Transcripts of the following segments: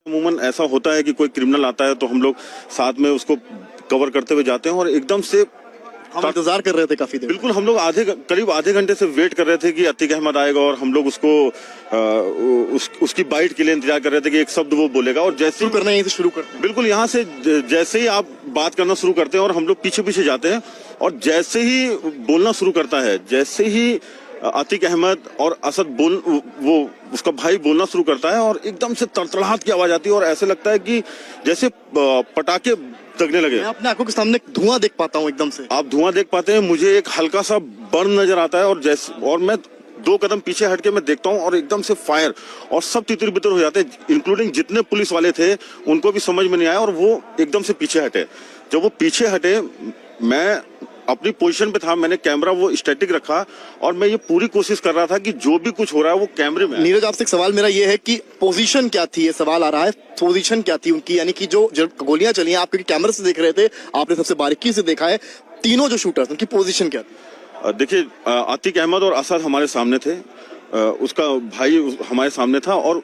अमूमन ऐसा होता है कि कोई क्रिमिनल आता है तो हम लोग साथ में उसको कवर करते हुए जाते हैं और एकदम से हम इंतजार कर रहे थे काफी देर। बिल्कुल हम लोग करीब आधे घंटे से वेट कर रहे थे कि अतीक अहमद आएगा और हम लोग उसको उसकी बाइट के लिए इंतजार कर रहे थे कि एक शब्द वो बोलेगा और जैसे शुरू करना, यहीं से शुरू करते हैं। बिल्कुल यहाँ से जैसे ही आप बात करना शुरू करते हैं और हम लोग पीछे पीछे जाते हैं और जैसे ही बोलना शुरू करता है, जैसे ही अतीक अहमद और असद वो उसका भाई बोलना शुरू करता है और एकदम से तड़तड़ाहट की आवाज आती है और ऐसे लगता है कि जैसे पटाखे दगने लगे। मैं अपने आंखों के सामने धुआं देख पाता हूँ एकदम से। आप धुआं देख पाते हैं, मुझे एक हल्का सा बर्न नजर आता है और मैं 2 कदम पीछे हटके मैं देखता हूँ और एकदम से फायर और सब तितर बितर हो जाते हैं, इंक्लूडिंग जितने पुलिस वाले थे उनको भी समझ में नहीं आया और वो एकदम से पीछे हटे। जब वो पीछे हटे, मैं अपनी पोजीशन पे था, मैंने कैमरा वो स्टैटिक रखा और मैं ये पूरी कोशिश कर रहा था कि जो भी कुछ हो रहा है वो कैमरे में। नीरज, आपसे एक सवाल मेरा ये है कि पोजीशन क्या थी, ये सवाल आ रहा है, पोजीशन क्या थी उनकी, यानी कि जो गोलियां चली हैं, आप क्योंकि कैमरे से देख रहे थे, आपने सबसे बारीकी से देखा है, तीनों जो शूटर्स उनकी पोजीशन क्या थी? देखिए, अतीक अहमद और असद हमारे सामने थे, उसका भाई हमारे सामने था और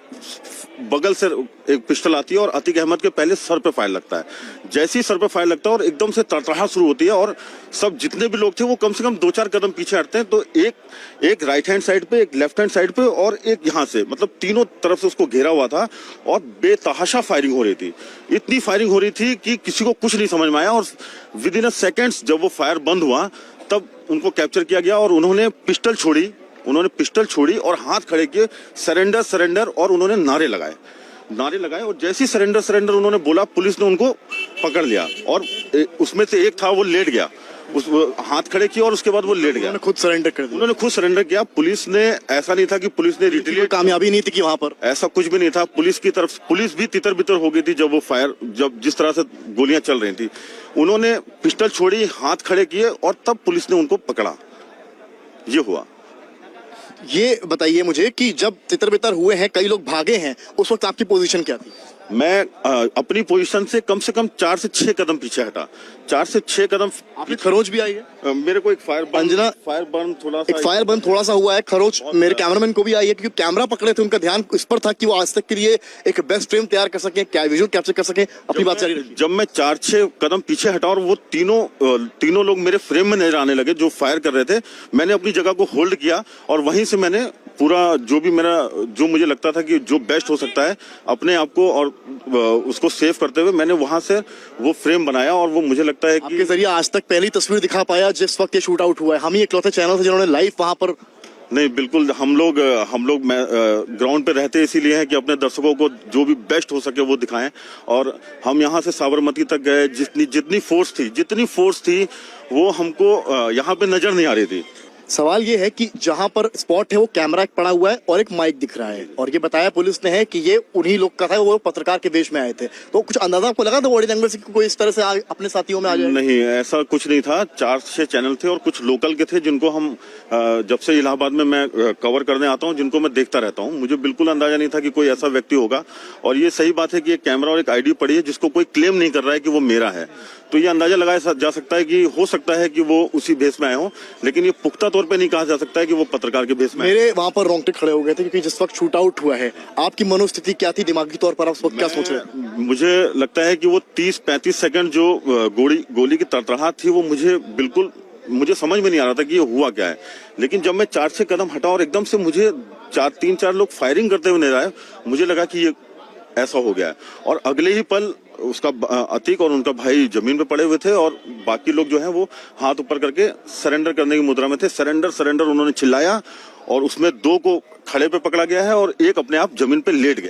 बगल से एक पिस्टल आती है और अतीक अहमद के पहले सर पे फायर लगता है। जैसे ही सर पे फायर लगता है और एकदम से तड़तड़ाहट शुरू होती है और सब जितने भी लोग थे वो कम से कम 2-4 कदम पीछे हटते हैं, तो एक राइट हैंड साइड पे, एक लेफ्ट हैंड साइड पे और एक यहाँ से, मतलब तीनों तरफ से उसको घेरा हुआ था और बेतहाशा फायरिंग हो रही थी। इतनी फायरिंग हो रही थी कि किसी को कुछ नहीं समझ में आया और विद इन अ सेकेंड्स जब वो फायर बंद हुआ तब उनको कैप्चर किया गया और उन्होंने पिस्टल छोड़ी और हाथ खड़े किए, सरेंडर सरेंडर, और उन्होंने नारे लगाए और जैसे ही सरेंडर उन्होंने बोला, पुलिस ने उनको पकड़ लिया और उसमें से एक था वो लेट गया, हाथ खड़े किए और उसके बाद वो लेट गया। उन्होंने खुद सरेंडर किया। पुलिस ने, ऐसा नहीं था कि पुलिस ने रिटेलिएट, कामयाबी नहीं थी कि वहां पर ऐसा कुछ भी नहीं था। पुलिस भी तितर बितर हो गई थी जब जिस तरह से गोलियां चल रही थी। उन्होंने पिस्टल छोड़ी, हाथ खड़े किए और तब पुलिस ने उनको पकड़ा। ये हुआ। ये बताइए मुझे कि जब तितर बितर हुए हैं, कई लोग भागे हैं, उस वक्त आपकी पोजीशन क्या थी? मैं अपनी पोजीशन से कम 4 से 6 कदम पीछे हटा। 4 से 6 कदम। आपकी खरोच भी आई है? मेरे को एक फायर बर्न थोड़ा सा हुआ है। खरोच मेरे कैमरामैन को भी आई है, क्योंकि कैमरा पकड़े थे, उनका ध्यान इस पर था कि वो आज तक के लिए एक बेस्ट फ्रेम तैयार कर सकें, विजुअल कैप्चर कर सकें। अपनी बात जारी रखिए। जब मैं 4-6 कदम पीछे हटा और वो तीनों लोग मेरे फ्रेम में नजर आने लगे जो फायर कर रहे थे, मैंने अपनी जगह को होल्ड किया और वहीं से मैंने पूरा जो मुझे लगता था कि जो बेस्ट हो सकता है अपने आप को और उसको सेव करते हुए मैंने वहां से वो फ्रेम बनाया और वो मुझे लगता है कि आपके जरिए आज तक पहली तस्वीर दिखा पाया जिस वक्त ये शूट आउट हुआ है। हम ही इकलौते चैनल थे जिन्होंने लाइव वहां पर। नहीं, बिल्कुल हम लोग ग्राउंड पे रहते इसीलिए हैं कि अपने दर्शकों को जो भी बेस्ट हो सके वो दिखाएं और हम यहाँ से साबरमती तक गए। जितनी फोर्स थी वो हमको यहाँ पे नजर नहीं आ रही थी। सवाल ये है कि जहां पर स्पॉट है वो कैमरा पड़ा हुआ है और एक माइक दिख रहा है और ये बताया पुलिस ने है कि ये उन्हीं लोग का था, वो पत्रकार के वेश में आए थे। तो कुछ अंदाजा आपको लगा था बॉडी लैंग्वेज से कि कोई इस तरह से अपने साथियों में आ जाए? नहीं, ऐसा कुछ नहीं था। 4-6 चैनल थे और कुछ लोकल के थे जिनको हम जब से इलाहाबाद में मैं कवर करने आता हूँ, जिनको मैं देखता रहता हूँ। मुझे बिल्कुल अंदाजा नहीं था कि कोई ऐसा व्यक्ति होगा और ये सही बात है कि एक कैमरा और एक आईडी पड़ी है जिसको कोई क्लेम नहीं कर रहा है कि वो मेरा है, तो ये अंदाजा लगाया जा सकता है कि हो सकता है कि वो उसी भेष में आए हों, लेकिन ये पुख्ता तौर पे नहीं कहा जा सकता है कि वो पत्रकार के भेष में। मेरे वहां पर रोंगटे खड़े हो गए थे क्योंकि जिस वक्त शूट आउट हुआ है, आपकी मनोस्थिति क्या थी दिमागी तौर पर? आप उस वक्त क्या सोच रहे हैं? मुझे लगता है कि वो 30-35 सेकंड जो गोली की तड़तड़ाहट थी वो मुझे समझ में नहीं आ रहा था कि ये हुआ क्या है। लेकिन जब मैं 4-6 कदम हटा और एकदम से मुझे 3-4 लोग फायरिंग करते हुए नजर आए, मुझे लगा कि ये ऐसा हो गया है और अगले ही पल उसका अतीक और उनका भाई जमीन पे पड़े हुए थे और बाकी लोग जो हैं वो हाथ ऊपर करके सरेंडर करने की मुद्रा में थे। सरेंडर उन्होंने चिल्लाया और उसमें 2 को खड़े पे पकड़ा गया है और एक अपने आप जमीन पे लेट गया।